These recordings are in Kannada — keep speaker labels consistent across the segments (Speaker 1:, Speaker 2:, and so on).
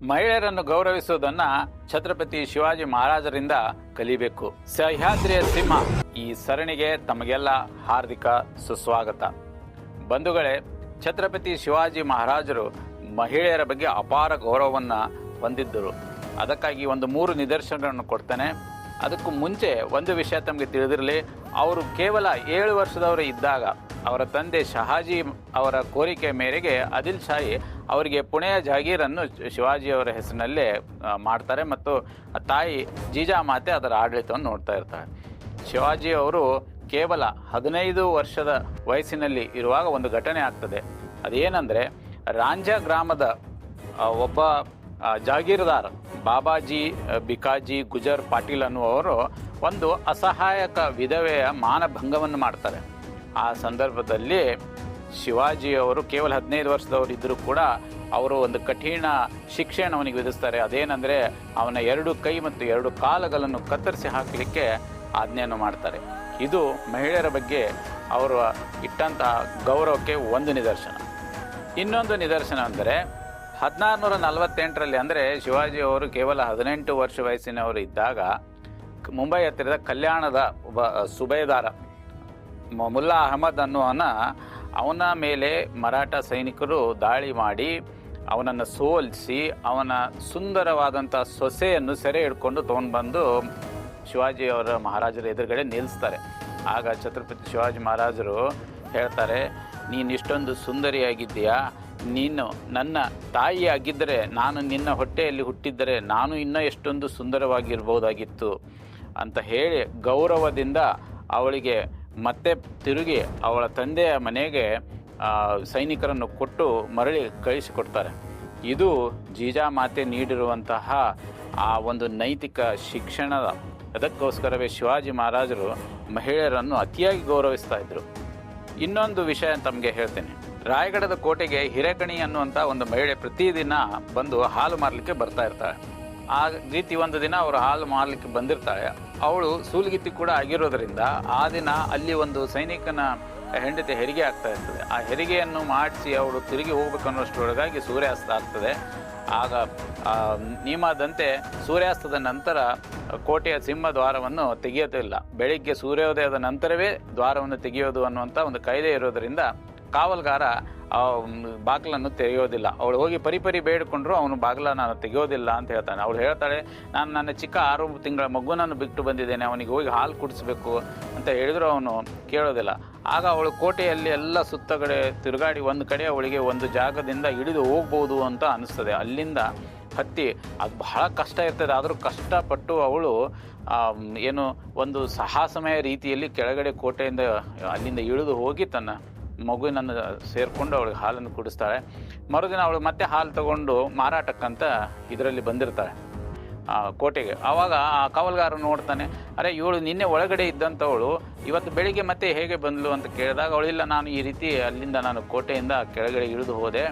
Speaker 1: ಮಹಿಳೆಯರನ್ನು ಗೌರವಿಸುವುದನ್ನ ಛತ್ರಪತಿ ಶಿವಾಜಿ ಮಹಾರಾಜರಿಂದ ಕಲಿಬೇಕು. ಸಹ್ಯಾದ್ರಿಯ ಸಿಂಹ ಈ ಸರಣಿಗೆ ತಮಗೆಲ್ಲ ಹಾರ್ದಿಕ ಸುಸ್ವಾಗತ. ಬಂಧುಗಳೇ, ಛತ್ರಪತಿ ಶಿವಾಜಿ ಮಹಾರಾಜರು ಮಹಿಳೆಯರ ಬಗ್ಗೆ ಅಪಾರ ಗೌರವವನ್ನ ಹೊಂದಿದ್ದರು. ಅದಕ್ಕಾಗಿ ಒಂದು 3 ನಿದರ್ಶನಗಳನ್ನು ಕೊಡ್ತೇನೆ. ಅದಕ್ಕೂ ಮುಂಚೆ ಒಂದು ವಿಷಯ ತಮಗೆ ತಿಳಿದಿರಲಿ. ಅವರು ಕೇವಲ 7 ವರ್ಷದವರು ಇದ್ದಾಗ ಅವರ ತಂದೆ ಶಹಾಜಿ ಅವರ ಕೋರಿಕೆ ಮೇರೆಗೆ ಆದಿಲ್ ಶಾಹಿ ಅವರಿಗೆ ಪುಣೆಯ ಜಾಗೀರನ್ನು ಶಿವಾಜಿಯವರ ಹೆಸರಿನಲ್ಲೇ ಮಾಡ್ತಾರೆ ಮತ್ತು ತಾಯಿ ಜೀಜಾಮಾತೆ ಅದರ ಆಡಳಿತವನ್ನು ನೋಡ್ತಾ ಇರ್ತಾರೆ. ಶಿವಾಜಿ ಅವರು ಕೇವಲ 15 ವರ್ಷದ ವಯಸ್ಸಿನಲ್ಲಿ ಇರುವಾಗ ಒಂದು ಘಟನೆ ಆಗ್ತದೆ. ಅದೇನೆಂದರೆ, ರಾಂಜಾ ಗ್ರಾಮದ ಒಬ್ಬ ಜಾಗೀರ್ದಾರ್ ಬಾಬಾಜಿ ಬಿಕಾಜಿ ಗುಜರ್ ಪಾಟೀಲ್ ಅನ್ನುವರು ಒಂದು ಅಸಹಾಯಕ ವಿಧವೆಯ ಮಾನಭಂಗವನ್ನು ಮಾಡ್ತಾರೆ. ಆ ಸಂದರ್ಭದಲ್ಲಿ ಶಿವಾಜಿಯವರು ಕೇವಲ 15 ವರ್ಷದವರು ಇದ್ದರೂ ಕೂಡ ಅವರು ಒಂದು ಕಠಿಣ ಶಿಕ್ಷೆಯನ್ನು ಅವನಿಗೆ ವಿಧಿಸ್ತಾರೆ. ಅದೇನೆಂದರೆ, ಅವನ 2 ಕೈ ಮತ್ತು 2 ಕಾಲುಗಳನ್ನು ಕತ್ತರಿಸಿ ಹಾಕಲಿಕ್ಕೆ ಆಜ್ಞೆಯನ್ನು ಮಾಡ್ತಾರೆ. ಇದು ಮಹಿಳೆಯರ ಬಗ್ಗೆ ಅವರು ಇಟ್ಟಂಥ ಗೌರವಕ್ಕೆ ಒಂದು ನಿದರ್ಶನ. ಇನ್ನೊಂದು ನಿದರ್ಶನ ಅಂದರೆ 1648ರಲ್ಲಿ, ಅಂದರೆ ಶಿವಾಜಿ ಅವರು ಕೇವಲ 18 ವರ್ಷ ವಯಸ್ಸಿನವರು ಇದ್ದಾಗ ಮುಂಬೈ ಹತ್ತಿರದ ಕಲ್ಯಾಣದ ಒಬ್ಬ ಸುಬೇದಾರ ಮುಲ್ಲಾ ಅಹಮದ್ ಅವನ ಮೇಲೆ ಮರಾಠ ಸೈನಿಕರು ದಾಳಿ ಮಾಡಿ ಅವನನ್ನು ಸೋಲಿಸಿ ಅವನ ಸುಂದರವಾದಂಥ ಸೊಸೆಯನ್ನು ಸೆರೆ ಹಿಡ್ಕೊಂಡು ತೊಗೊಂಡು ಬಂದು ಶಿವಾಜಿಯವರ ಮಹಾರಾಜರ ಎದುರುಗಡೆ ನಿಲ್ಲಿಸ್ತಾರೆ. ಆಗ ಛತ್ರಪತಿ ಶಿವಾಜಿ ಮಹಾರಾಜರು ಹೇಳ್ತಾರೆ, ನೀನು ಇಷ್ಟೊಂದು ಸುಂದರಿಯಾಗಿದ್ದೀಯಾ, ನೀನು ನನ್ನ ತಾಯಿ ಆಗಿದ್ದರೆ, ನಾನು ನಿನ್ನ ಹೊಟ್ಟೆಯಲ್ಲಿ ಹುಟ್ಟಿದ್ದರೆ ನಾನು ಇನ್ನೂ ಎಷ್ಟೊಂದು ಸುಂದರವಾಗಿರ್ಬೋದಾಗಿತ್ತು ಅಂತ ಹೇಳಿ ಗೌರವದಿಂದ ಅವಳಿಗೆ ಮತ್ತೆ ತಿರುಗಿ ಅವಳ ತಂದೆಯ ಮನೆಗೆ ಸೈನಿಕರನ್ನು ಕೊಟ್ಟು ಮರಳಿ ಕಳಿಸಿಕೊಡ್ತಾರೆ. ಇದು ಜೀಜಾಮಾತೆ ನೀಡಿರುವಂತಹ ಆ ಒಂದು ನೈತಿಕ ಶಿಕ್ಷಣದ ಅದಕ್ಕೋಸ್ಕರವೇ ಶಿವಾಜಿ ಮಹಾರಾಜರು ಮಹಿಳೆಯರನ್ನು ಅತಿಯಾಗಿ ಗೌರವಿಸ್ತಾ ಇದ್ದರು. ಇನ್ನೊಂದು ವಿಷಯ ತಮಗೆ ಹೇಳ್ತೇನೆ. ರಾಯಗಢದ ಕೋಟೆಗೆ ಹಿರೇಕಣಿ ಅನ್ನುವಂಥ ಒಂದು ಮಹಿಳೆ ಪ್ರತಿದಿನ ಬಂದು ಹಾಲು ಮಾರಲಿಕ್ಕೆ ಬರ್ತಾ ಇರ್ತಾಳೆ. ಆ ರೀತಿ ಒಂದು ದಿನ ಅವರು ಹಾಲು ಮಾರಲಿಕ್ಕೆ ಬಂದಿರ್ತಾಳೆ. ಅವಳು ಸೂಲಗಿತ್ತಿ ಕೂಡ ಆಗಿರೋದ್ರಿಂದ ಆ ದಿನ ಅಲ್ಲಿ ಒಂದು ಸೈನಿಕನ ಹೆಂಡತಿ ಹೆರಿಗೆ ಆಗ್ತಾ ಇರ್ತದೆ. ಆ ಹೆರಿಗೆಯನ್ನು ಮಾಡಿಸಿ ಅವಳು ತಿರುಗಿ ಹೋಗ್ಬೇಕನ್ನೋಷ್ಟರೊಳಗಾಗಿ ಸೂರ್ಯಾಸ್ತ ಆಗ್ತದೆ. ಆಗ ನಿಯಮದಂತೆ ಸೂರ್ಯಾಸ್ತದ ನಂತರ ಕೋಟೆಯ ಸಿಂಹ ದ್ವಾರವನ್ನು ತೆಗೆಯೋದಿಲ್ಲ. ಬೆಳಿಗ್ಗೆ ಸೂರ್ಯೋದಯದ ನಂತರವೇ ದ್ವಾರವನ್ನು ತೆಗೆಯೋದು ಅನ್ನುವಂಥ ಒಂದು ಕಾಯ್ದೆ ಇರೋದರಿಂದ ಕಾವಲ್ಗಾರ ಬಾಗಿಲನ್ನು ತೆಗೆಯೋದಿಲ್ಲ. ಅವಳು ಹೋಗಿ ಪರಿಪರಿ ಬೇಡಿಕೊಂಡ್ರು ಅವನು ಬಾಗಿಲ ನಾನು ತೆಗೆಯೋದಿಲ್ಲ ಅಂತ ಹೇಳ್ತಾನೆ. ಅವಳು ಹೇಳ್ತಾಳೆ, ನಾನು ನನ್ನ ಚಿಕ್ಕ 6 ತಿಂಗಳ ಮಗುನನ್ನು ಬಿಟ್ಟು ಬಂದಿದ್ದೇನೆ, ಅವನಿಗೆ ಹೋಗಿ ಹಾಲು ಕುಡಿಸ್ಬೇಕು ಅಂತ ಹೇಳಿದ್ರು ಅವನು ಕೇಳೋದಿಲ್ಲ. ಆಗ ಅವಳು ಕೋಟೆಯಲ್ಲಿ ಎಲ್ಲ ಸುತ್ತಗಡೆ ತಿರುಗಾಡಿ ಒಂದು ಕಡೆ ಅವಳಿಗೆ ಒಂದು ಜಾಗದಿಂದ ಇಳಿದು ಹೋಗ್ಬೋದು ಅಂತ ಅನಿಸ್ತದೆ. ಅಲ್ಲಿಂದ ಹತ್ತಿ ಅದು ಬಹಳ ಕಷ್ಟ ಇರ್ತದೆ. ಆದರೂ ಕಷ್ಟಪಟ್ಟು ಅವಳು ಏನು ಒಂದು ಸಾಹಸಮಯ ರೀತಿಯಲ್ಲಿ ಕೆಳಗಡೆ ಕೋಟೆಯಿಂದ ಅಲ್ಲಿಂದ ಇಳಿದು ಹೋಗಿ ತನ್ನ ಮಗುವಿನನ್ನು ಸೇರಿಕೊಂಡು ಅವಳಿಗೆ ಹಾಲನ್ನು ಕುಡಿಸ್ತಾಳೆ. ಮರುದಿನ ಅವಳು ಮತ್ತೆ ಹಾಲು ತಗೊಂಡು ಮಾರಾಟಕ್ಕಂತ ಇದರಲ್ಲಿ ಬಂದಿರ್ತಾಳೆ ಕೋಟೆಗೆ. ಆವಾಗ ಆ ಕಾವಲ್ಗಾರ ನೋಡ್ತಾನೆ, ಅರೆ ಇವಳು ನಿನ್ನೆ ಒಳಗಡೆ ಇದ್ದಂಥವಳು ಇವತ್ತು ಬೆಳಿಗ್ಗೆ ಮತ್ತೆ ಹೇಗೆ ಬಂದಳು ಅಂತ ಕೇಳಿದಾಗ ಅವಳಿಲ್ಲ, ನಾನು ಈ ರೀತಿ ಅಲ್ಲಿಂದ ನಾನು ಕೋಟೆಯಿಂದ ಕೆಳಗಡೆ ಇಳಿದು ಹೋದೆ,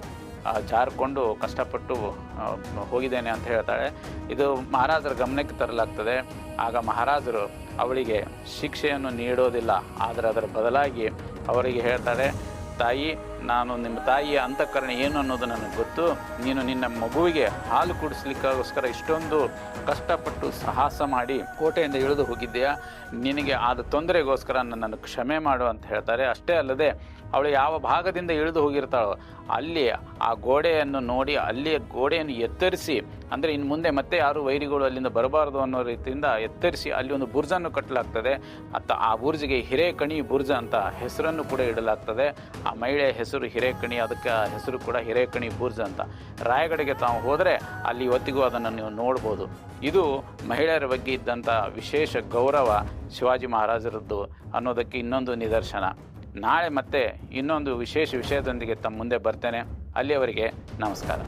Speaker 1: ಜಾರಿಕೊಂಡು ಕಷ್ಟಪಟ್ಟು ಹೋಗಿದ್ದೇನೆ ಅಂತ ಹೇಳ್ತಾಳೆ. ಇದು ಮಹಾರಾಜರ ಗಮನಕ್ಕೆ ತರಲಾಗ್ತದೆ. ಆಗ ಮಹಾರಾಜರು ಅವಳಿಗೆ ಶಿಕ್ಷೆಯನ್ನು ನೀಡೋದಿಲ್ಲ, ಆದರೆ ಅದರ ಬದಲಾಗಿ ಅವರಿಗೆ ಹೇಳ್ತಾರೆ, ತಾಯಿ, ನಾನು ನಿಮ್ಮ ತಾಯಿಯ ಅಂತಃಕರಣ ಏನು ಅನ್ನೋದು ನನಗೆ ಗೊತ್ತು. ನೀನು ನಿನ್ನ ಮಗುವಿಗೆ ಹಾಲು ಕುಡಿಸ್ಲಿಕ್ಕೋಸ್ಕರ ಇಷ್ಟೊಂದು ಕಷ್ಟಪಟ್ಟು ಸಾಹಸ ಮಾಡಿ ಕೋಟೆಯಿಂದ ಇಳಿದು ಹೋಗಿದ್ದೀಯಾ, ನಿನಗೆ ಆದ ತೊಂದರೆಗೋಸ್ಕರ ನನ್ನನ್ನು ಕ್ಷಮೆ ಮಾಡು ಅಂತ ಹೇಳ್ತಾರೆ. ಅಷ್ಟೇ ಅಲ್ಲದೆ ಅವಳು ಯಾವ ಭಾಗದಿಂದ ಇಳಿದು ಹೋಗಿರ್ತಾಳೋ ಅಲ್ಲಿ ಆ ಗೋಡೆಯನ್ನು ನೋಡಿ ಅಲ್ಲಿ ಗೋಡೆಯನ್ನು ಎತ್ತರಿಸಿ, ಅಂದರೆ ಇನ್ನು ಮುಂದೆ ಮತ್ತೆ ಯಾರು ವೈರಿಗಳು ಅಲ್ಲಿಂದ ಬರಬಾರದು ಅನ್ನೋ ರೀತಿಯಿಂದ ಎತ್ತರಿಸಿ ಅಲ್ಲಿ ಒಂದು ಬುರ್ಜನ್ನು ಕಟ್ಟಲಾಗ್ತದೆ. ಆ ಬುರ್ಜಿಗೆ ಹಿರೇಕಣಿ ಬುರ್ಜ ಅಂತ ಹೆಸರನ್ನು ಕೂಡ ಇಡಲಾಗ್ತದೆ. ಆ ಮಹಿಳೆಯ ಹೆಸರು ಹಿರೇಕಣಿ, ಅದಕ್ಕೆ ಹೆಸರು ಕೂಡ ಹಿರೇಕಣಿ ಬುರ್ಜ್ ಅಂತ. ರಾಯಗಢಗೆ ತಾವು ಹೋದರೆ ಅಲ್ಲಿ ಇವತ್ತಿಗೂ ಅದನ್ನು ನೀವು ನೋಡ್ಬೋದು. ಇದು ಮಹಿಳೆಯರ ಬಗ್ಗೆ ಇದ್ದಂಥ ವಿಶೇಷ ಗೌರವ ಶಿವಾಜಿ ಮಹಾರಾಜರದ್ದು ಅನ್ನೋದಕ್ಕೆ ಇನ್ನೊಂದು ನಿದರ್ಶನ. ನಾಳೆ ಮತ್ತೆ ಇನ್ನೊಂದು ವಿಶೇಷ ವಿಷಯದೊಂದಿಗೆ ತಮ್ಮ ಮುಂದೆ ಬರ್ತೇನೆ. ಅಲ್ಲಿಯವರೆಗೆ ನಮಸ್ಕಾರ.